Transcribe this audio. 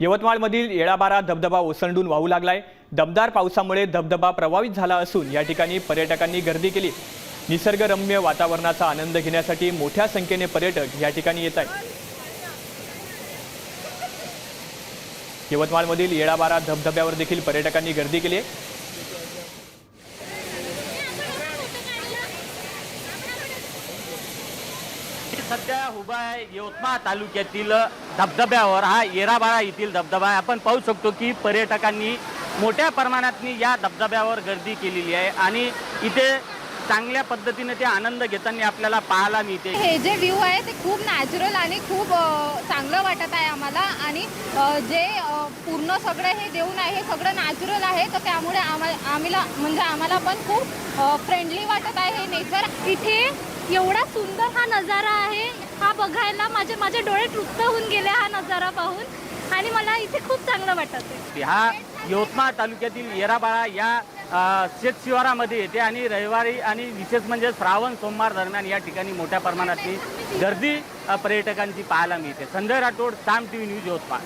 यवतमाळमधील येळाबारा धबधबा ओसंडून वाहू लागलाय। दमदार पावसामुळे धबधबा प्रभावित झाला असून या ठिकाणी पर्यटकांनी गर्दी केली। निसर्गरम्य वातावरणाचा आनंद घेण्यासाठी मोठ्या संख्येने पर्यटक या ठिकाणी येत आहेत। यवतमाळमधील येळाबारा धबधब्यावर देखील पर्यटकांनी गर्दी केली आहे। सध्या उभा आहे यवतमाळ तालुक्यातील धबधब्यावर। हा येळाबारा येथील धबधबा आहे। आपण पाहू शकतो की पर्यटकांनी मोठ्या प्रमाणात या धबधब्यावर गर्दी केलेली आहे आणि इथे चांगल्या पद्धतीने ते आनंद घेताना आपल्याला पाहायला मिळते। हे जे व्ह्यू आहे ते खूप नॅचरल आणि खूप चांगलं वाटत आहे आम्हाला आणि जे पूर्ण सगळं हे देऊन आहे हे सगळं नॅचरल आहे, तर त्यामुळे आम्हाला पण खूप फ्रेंडली वाटत आहे हे नेचर। इथे एवढा सुंदर हा नजारा आहे, हा बघायला माझे डोळे तृप्त होऊन गेले हा नजारा पाहून आणि मला इथे खूप चांगलं वाटत आहे। हा यवतमाळ तालुक्यातील येळाबारा या शेतशिवारामध्ये येते आणि रविवारी आणि विशेष म्हणजे श्रावण सोमवार दरम्यान या ठिकाणी मोठ्या प्रमाणातली गर्दी पर्यटकांची पाहायला मिळते। संजय राठोड, साम टीव्ही न्यूज, यवतमाळ।